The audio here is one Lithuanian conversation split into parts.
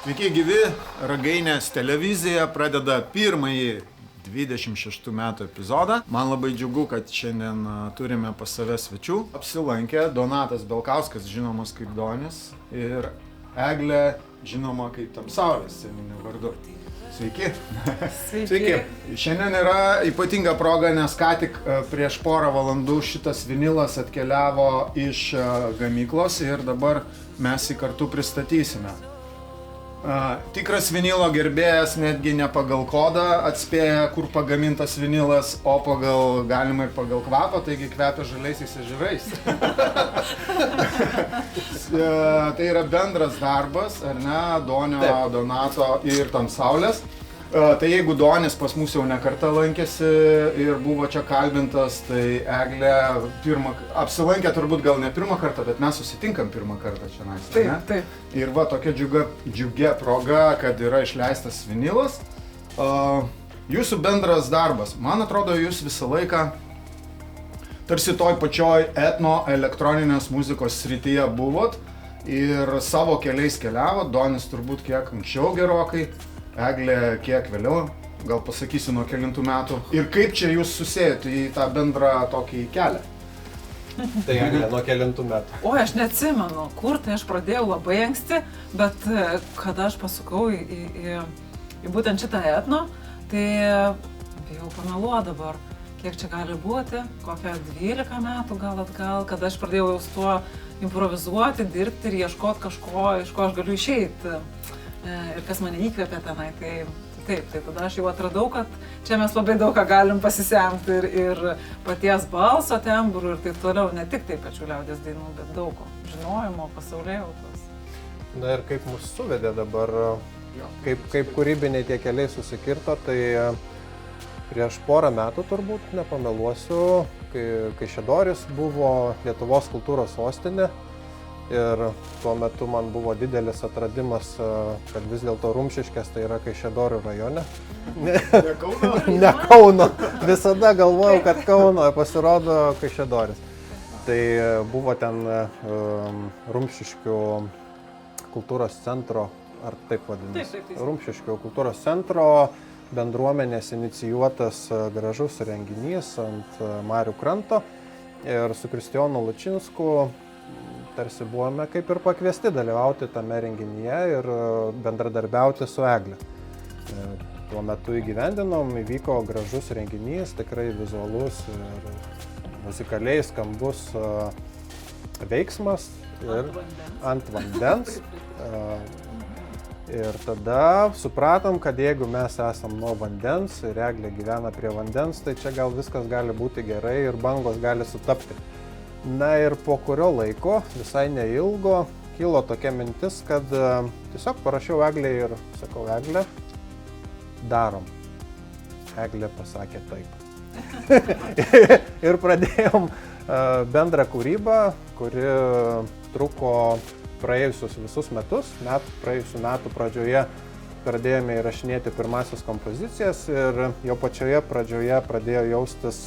Sveiki gyvi, Ragainės televizija pradeda pirmąjį 26 metų epizodą. Man labai džiugu, kad šiandien turime pas save svečių. Apsilankė Donatas Belkauskas, žinomas kaip Donis, ir Eglė, žinoma kaip Tamsaulės sceniniu vardu. Sveiki. Sveiki. Šiandien yra ypatinga proga, nes ką tik prieš porą valandų šitas vinilas atkeliavo iš gamyklos ir dabar mes jį kartu pristatysime. Tikras vinilo gerbėjas netgi ne pagal kodą atspėja, kur pagamintas vinilas, o galima ir pagal kvapą, taigi kvepia žaliaisiais ežerais. Tai yra bendras darbas, ar ne, Donio, Donato ir Tamsaulės. Tai jeigu Donis pas mus jau ne kartą lankėsi ir buvo čia kalbintas, tai Eglė apsilankė turbūt gal ne pirmą kartą, bet mes susitinkam pirmą kartą čia nais. Taip. Ir va tokia džiugia proga, kad yra išleistas vinilas. Jūsų bendras darbas, man atrodo, jūs visą laiką tarsi toj pačioj etno elektroninės muzikos srityje buvot ir savo keliais keliavot, Donis turbūt kiek anksčiau gerokai. Eglė kiek vėliau, gal pasakysiu nuo kelintų metų. Ir kaip čia jūs susėjot į tą bendrą tokį kelią? Tai Eglė, nuo kelintų metų. Oi, aš neatsimenu, kur tai aš pradėjau labai anksti, bet kada aš pasukau į būtent šitą etno, tai bijau pameluoti dabar, kiek čia gali būti, kokią 12 metų gal atgal, kada aš pradėjau jau su tuo improvizuoti, dirbti ir ieškoti kažko, iš ko aš galiu išeiti. Ir kas mane įkvėpė tenai, tai tada aš jau atradau, kad čia mes labai daug ką galim pasisemti ir paties balso, tembrų ir taip toliau, ne tik taip pačių liaudies dainų, bet daug ko, žinojimo, pasaulėjautos. Na ir kaip mus suvedė dabar, kaip kūrybiniai tie keliai susikirto, tai prieš porą metų turbūt, nepameluosiu, kai Kaišiadorys buvo Lietuvos kultūros sostinė. Ir tuo metu man buvo didelis atradimas, kad vis dėlto Rumšiškės tai yra Kaišiadorių rajone. Ne Kauno? Ne Kauno. Visada galvojau, kad Kauno, pasirodo Kaišiadorys. Tai buvo ten Rumšiškių kultūros centro, ar taip vadinasi, Rumšiškių kultūros centro bendruomenės inicijuotas gražus renginys ant Marių kranto. Ir su Kristijonu Lučinsku tarsi buvome kaip ir pakviesti dalyvauti tame renginyje ir bendradarbiauti su Egle. Tuo metu įgyvendinom, įvyko gražus renginys, tikrai vizualus ir muzikaliai skambus veiksmas ir ant vandens. Ir tada supratom, kad jeigu mes esam nuo vandens ir Eglė gyvena prie vandens, tai čia gal viskas gali būti gerai ir bangos gali sutapti. Na ir po kurio laiko, visai neilgo, kilo tokia mintis, kad tiesiog parašiau Eglė ir sakau, Eglė, darom. Eglė pasakė taip. Ir pradėjom bendrą kūrybą, kuri truko praėjusius visus metus. Praėjusių metų pradžioje pradėjome įrašinėti pirmasias kompozicijas ir jau pačioje pradžioje pradėjo jaustis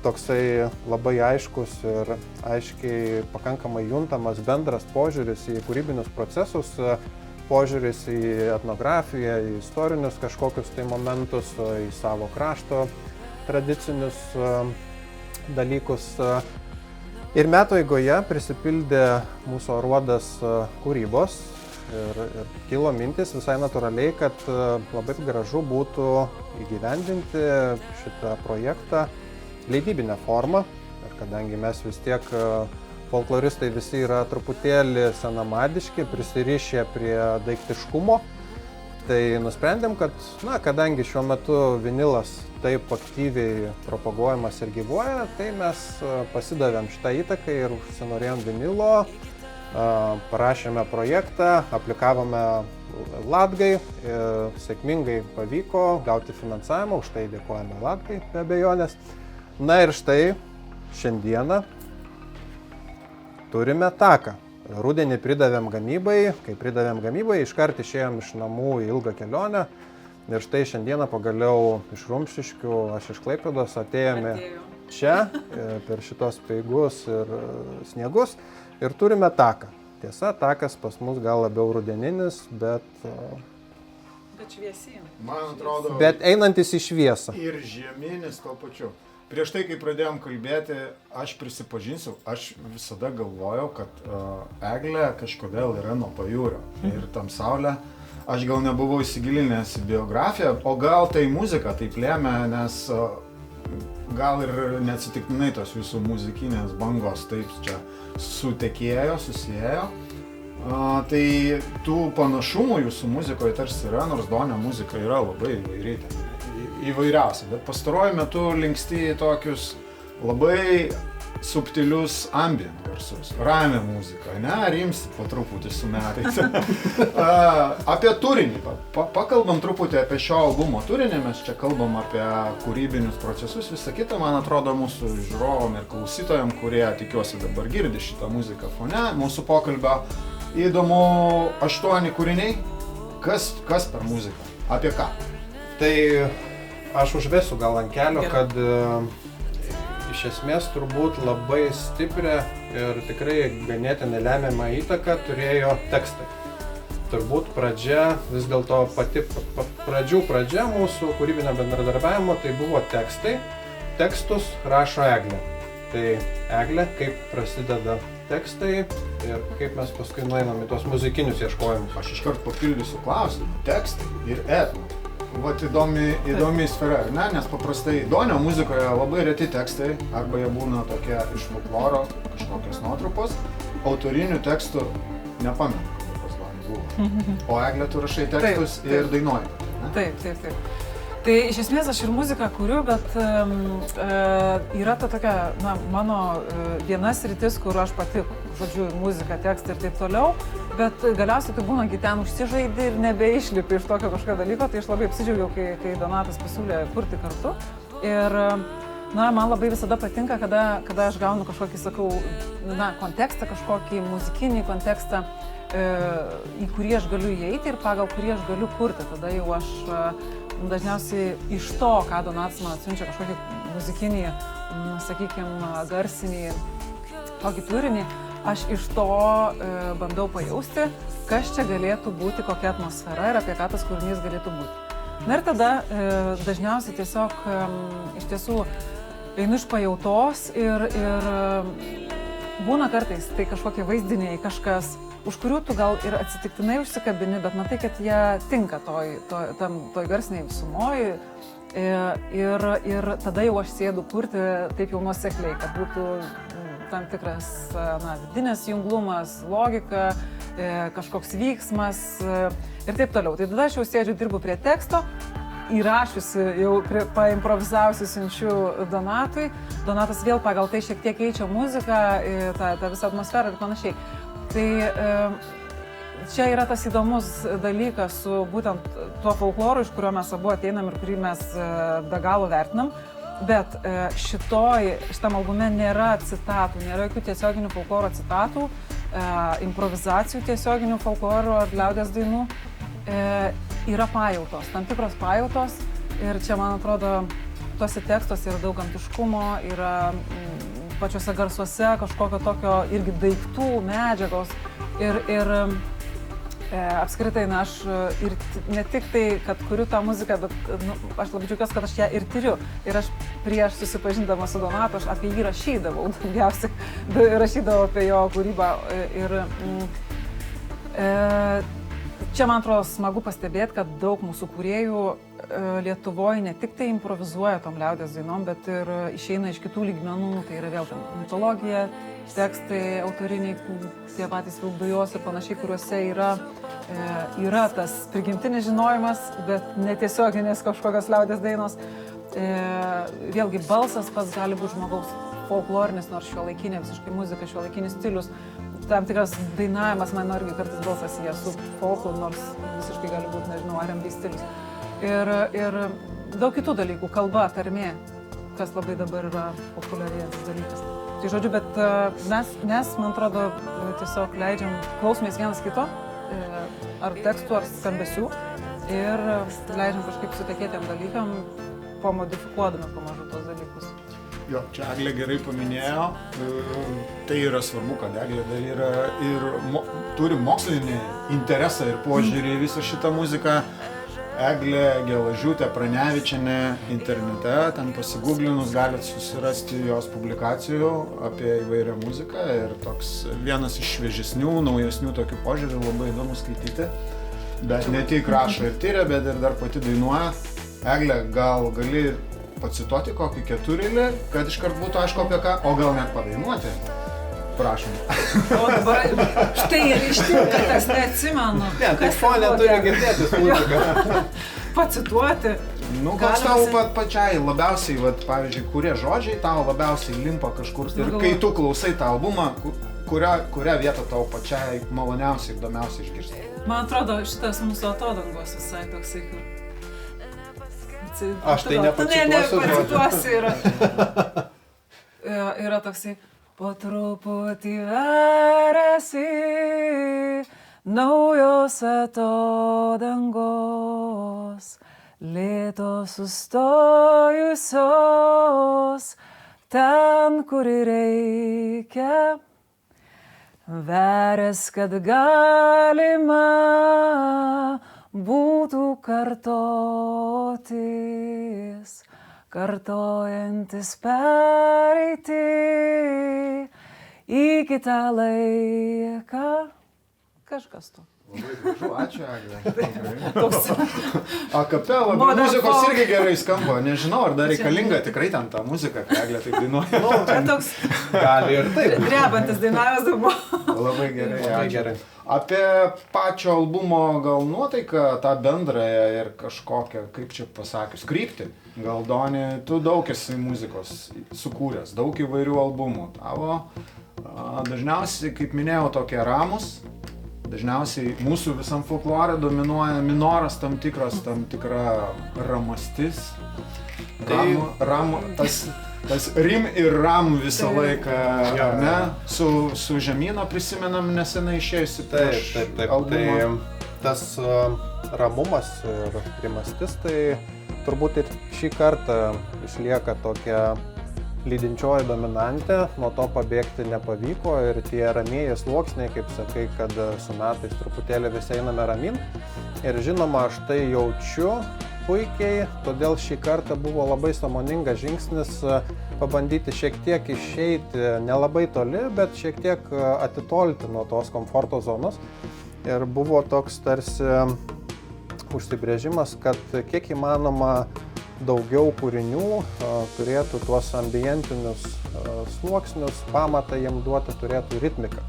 toksai labai aiškus ir aiškiai pakankamai juntamas bendras požiūris į kūrybinius procesus, požiūris į etnografiją, į istorinius kažkokius tai momentus, į savo krašto tradicinius dalykus. Ir metų eigoje prisipildė mūsų aruodas kūrybos ir kilo mintis visai natūraliai, kad labai gražu būtų įgyvendinti šitą projektą leidybinę formą, ir kadangi mes vis tiek folkloristai visi yra truputėlį senamadiški, prisirišę prie daiktiškumo, tai nusprendėm, kad, kadangi šiuo metu vinilas taip aktyviai propaguojamas ir gyvuoja, tai mes pasidavėm šitą įtaką ir užsinorėjom vinilo, parašėme projektą, aplikavome Latgai, sėkmingai pavyko gauti finansavimą, už tai dėkojame Latgai, be abejonės. Na ir štai šiandieną turime taką. Rudenį pridavėm gamybai, kai pridavėm gamybai, iškart išėjom iš namų į ilgą kelionę. Ir štai šiandieną pagaliau iš Rumšiškių, aš iš Klaipėdos atėjome čia per šitos speigus ir sniegus ir turime taką. Tiesa, takas pas mus gal labiau rudeninis, bet šviesiai. Man atrodo, bet einantis į šviesą. ir žieminis tuo pačiu. Prieš tai, kai pradėjom kalbėti, aš prisipažinsiu, aš visada galvojau, kad eglė kažkodėl yra nuo pajūrio. Ir tam saulė, aš gal nebuvau įsigilinęs į biografiją, o gal tai muzika taip lėmė, nes gal ir neatsitiktinai tos jūsų muzikinės bangos taip čia sutekėjo, susijėjo. Tai tų panašumų jūsų muzikoje tarsi yra, nors Donio muzika yra labai įvairiausia, bet pastaruoju metu linksti į tokius labai subtilius ambient garsus, ramią muziką, ne? Ar imsi po truputį su metais? Apie turinį, pakalbam truputį apie šio albumo turinį, mes čia kalbam apie kūrybinius procesus, visą kitą, man atrodo, mūsų žiūrovom ir klausytojam, kurie tikiuosi dabar girdi šitą muziką fone, mūsų pokalbio. Įdomu, 8 kūriniai, kas per muziką, apie ką? Tai aš užvesiu gal ant kelio, kad iš esmės turbūt labai stiprią ir tikrai ganėtinai lemiamą įtaką turėjo tekstai. Turbūt pradžia, vis dėlto pati pradžia mūsų kūrybinio bendradarbiavimo tai buvo tekstai. Tekstus rašo Eglė. Tai Eglė, kaip prasideda tekstai ir kaip mes paskui nueinam į tos muzikinius ieškojimus. Aš iškart papildysiu klausimą. Tekstai ir etno. Vat įdomi sfera, ar ne? Nes paprastai Donio muzikoje labai reti tekstai, arba jie būna tokie iš folkloro, kažkokios nuotrupos. Autorinių tekstų nepamenu, kaip pas Donį buvo. O Eglė, tu rašai tekstus ir dainuoji. Taip. Tai iš esmės aš ir muziką kuriu, bet yra ta tokia, mano viena sritis, kur aš pati, žodžiu, muzika, tekstai ir taip toliau, bet galiausiai tai būna, kai ten užsižaidi ir nebeišlipi iš tokio kažkokio dalyko, tai aš labai apsidžiaugiau, kai Donatas pasiūlė kurti kartu. Ir man labai visada patinka, kada aš gaunu kažkokį, sakau, kontekstą, kažkokį muzikinį kontekstą, į kurį aš galiu įeiti ir pagal kurį aš galiu kurti. Tada jau aš dažniausiai iš to, ką Donatas man atsiunčia kažkokį muzikinį, sakykime, garsinį tokį turinį, aš iš to bandau pajausti, kas čia galėtų būti, kokia atmosfera ir apie ką tas kūrinys galėtų būti. Na ir tada dažniausiai tiesiog iš tiesų einu iš pajautos ir būna kartais tai kažkokie vaizdiniai, kažkas, už kurių tu gal ir atsitiktinai užsikabini, bet matai, kad jie tinka toj garsiniai visumoji ir tada jau aš sėdu kurti taip jau nuosekliai, kad būtų tam tikras vidinės junglumas, logika, kažkoks vyksmas ir taip toliau. Tai tada aš jau sėdžiu, dirbu prie teksto, įrašiusi, jau paimprovizavusi siunčiu Donatui. Donatas vėl pagal tai šiek tiek keičia muziką, tą visą atmosferą ir panašiai. Tai čia yra tas įdomus dalykas su būtent tuo folkloru, iš kurio mes abu ateinam ir kurį mes be galo vertinam. Bet šitam albume nėra citatų, nėra jokių tiesioginių folkloro citatų, improvizacijų tiesioginių folkloro ar liaudies dainų. Yra pajautos, tam tikros pajautos ir čia, man atrodo, tuose tekstuose yra daug gamtiškumo, yra pačiuose garsuose kažkokio tokio irgi daiktų, medžiagos ir apskritai, aš ir ne tik tai, kad kuriu tą muziką, bet aš labai džiaugiuosi, kad aš ją ir tyriu. Ir aš prieš susipažindama su Donatu, aš apie jį rašydavau, daugiausiai rašydavau apie jo kūrybą. Ir čia, man atrodo, smagu pastebėti, kad daug mūsų kūrėjų Lietuvoje ne tik tai improvizuoja tom liaudies dainom, bet ir išeina iš kitų lygmenų. Tai yra vėl mitologija, tekstai autoriniai, tie patys vilkdujos ir panašiai, kuriuose yra tas prigimtinis žinojimas, bet netiesioginės kažkokios liaudies dainos. Vėlgi balsas pats gali būti žmogaus folklorinis, nors šiuolaikinė visiškai muzika, šiuolaikinis stilius. Tam tikras dainavimas, man irgi kartais balsas jie su folku, nors visiškai gali būti, nežinau, R&B stilius. Ir daug kitų dalykų, kalba, tarmė, kas labai dabar yra populiarėjantis dalykas. Tai žodžiu, bet mes, man atrodo, tiesiog leidžiam, klausomės vienas kito, ar tekstų, ar skambesių, ir leidžiam kažkaip sutekėtiem dalykam, pamodifikuodami pamažu tos dalykus. Jo, čia Eglė gerai paminėjo, tai yra svarbu, kad Eglė dar yra ir turi mokslinį interesą ir požiūrį į visą šitą muziką. Eglė Gelažiūtė Pranevičienė internete, ten pasigūglinus galit susirasti jos publikacijų apie įvairią muziką ir toks vienas iš šviežesnių, naujesnių tokių požiūrių, labai įdomu skaityti. Bet ne tik rašo ir tyria, bet ir dar pati dainuoja. Eglė, gal gali pacituoti kokį keturilį, kad iškart būtų aišku apie ką, o gal net padainuoti? Prašom. O dabar štai ir ištinka, kas neatsimenu. Ne, tai fonė turi girdėtis muziką. Pacituoti. Nu, koks tau pačiai labiausiai, vat, pavyzdžiui, kurie žodžiai tau labiausiai limpa kažkur. Ir kai tu klausai tą albumą, kurią vietą tau pačiai maloniausiai, įdomiausiai išgirsti? Man atrodo, šitas mūsų atodangos visai toksai, kur... Aš tai nepacituosiu žodžių. Yra toksai... Po truputį veriasi naujos atodangos, lėto sustojusios ten, kur reikia, verias, kad galima būtų kartotis. Kartojantis pereiti į kitą laiką. Kažkas to. Labai gražu, ačiū Eglė. Akapela, bet muzikos irgi gerai skamba. Nežinau, ar dar reikalinga tikrai ten ta muzika, kai Eglė taip dainuoja. Toks gali ir taip. Drebantis dainavimas buvo. Labai gerai, Labai gerai. Apie pačio albumo gal nuotaiką, tą bendrąją ir kažkokią, kaip čia pasakius, kryptį. Gal, Doni, tu daug esi muzikos sukūręs, daug įvairių albumų. Tavo dažniausiai, kaip minėjau, tokie ramus. Dažniausiai mūsų visam folklore dominuoja minoras tam tikra ramastis. Tas rim ir ram visą laiką, ne? Su Žemyna prisimenam nesenai išėjusi prieš albumą. Tai tas ramumas ir rimastis, tai turbūt ir šį kartą išlieka tokia lydinčioji dominantė, nuo to pabėgti nepavyko ir tie ramieji sluoksniai, kaip sakai, kad su metais truputėlį visi einame ramin. Ir žinoma, aš tai jaučiu puikiai, todėl šį kartą buvo labai sąmoningas žingsnis pabandyti šiek tiek išeiti, nelabai toli, bet šiek tiek atitolti nuo tos komforto zonos. Ir buvo toks tarsi užsibrėžimas, kad kiek įmanoma daugiau kūrinių turėtų tuos ambientinius sluoksnius, pamatą jiem duoti turėtų ritmiką.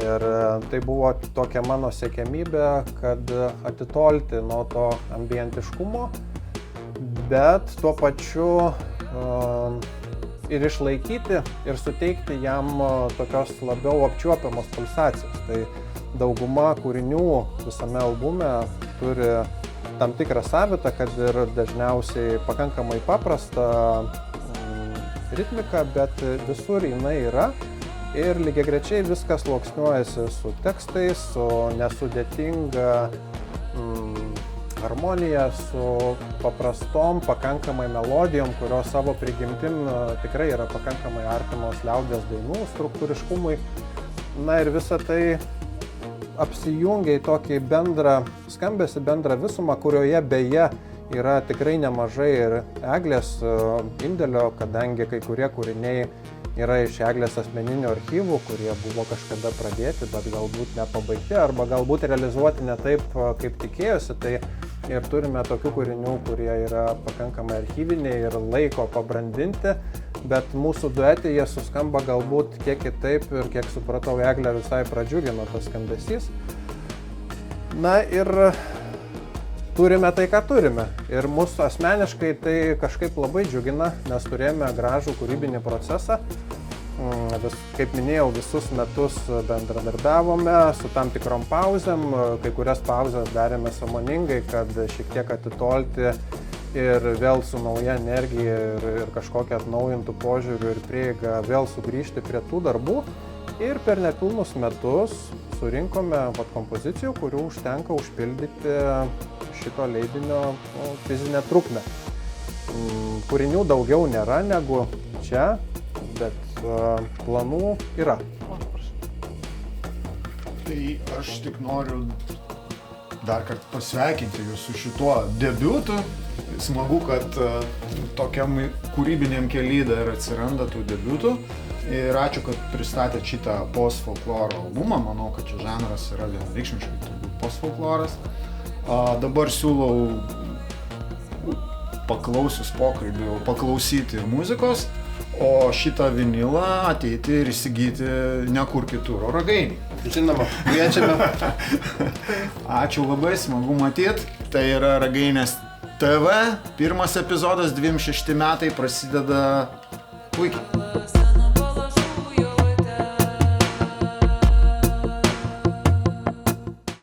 Ir tai buvo tokia mano siekiamybė, kad atitolti nuo to ambientiškumo, bet tuo pačiu ir išlaikyti ir suteikti jam tokios labiau apčiuopiamos pulsacijos. Tai dauguma kūrinių visame albume turi tam tikrą savitą, kad ir dažniausiai pakankamai paprastą ritmiką, bet visur jinai yra. Ir lygiagrečiai viskas sluoksniuojasi su tekstais, su nesudėtinga harmonija, su paprastom pakankamai melodijom, kurios savo prigimtim tikrai yra pakankamai artimos liaudies dainų struktūriškumui. Na ir visa tai apsijungia į tokį bendrą skambesį, bendrą visumą, kurioje beje yra tikrai nemažai ir Eglės indėlio, kadangi kai kurie kūriniai yra iš Eglės asmeninių archyvų, kurie buvo kažkada pradėti, bet galbūt nepabaigti arba galbūt realizuoti ne taip, kaip tikėjosi. Tai ir turime tokių kūrinių, kurie yra pakankamai archyviniai ir laiko pabrandinti, bet mūsų duete jie suskamba galbūt kiek kitaip ir kiek supratau, Eglę visai pradžiugino tas skambesys. Na ir turime tai, ką turime. Ir mūsų asmeniškai tai kažkaip labai džiugina, nes turėjome gražų kūrybinį procesą. Kaip minėjau, visus metus bendradarbiavome su tam tikrom pauzėm, kai kurias pauzes darėme sąmoningai, kad šiek tiek atitolti ir vėl su nauja energija ir kažkokia atnaujintų požiūrių ir prieiga vėl sugrįžti prie tų darbų. Ir per nepilnus metus surinkome kompozicijų, kurių užtenka užpildyti šito leidinio fizinę trukmę. Kūrinių daugiau nėra negu čia, bet planų yra. O, prašau. Tai aš tik noriu dar kartą pasveikinti jūs su šituo debiutu. Smagu, kad tokiam kūrybiniam kely dar atsiranda tų debiutų. Ir ačiū, kad pristatėt šitą post-folkloro albumą. Manau, kad čia žanras yra vienareikšmiškai turbūt post-folkloras. Dabar siūlau paklausius pokalbių paklausyti ir muzikos, o šitą vinilą ateiti ir įsigyti nekur kitur, o Ragainėj. Žinoma, kviečiame. Ačiū labai, smagu matyt. Tai yra Ragainės TV. Pirmas epizodas, 26 metai, prasideda puikiai.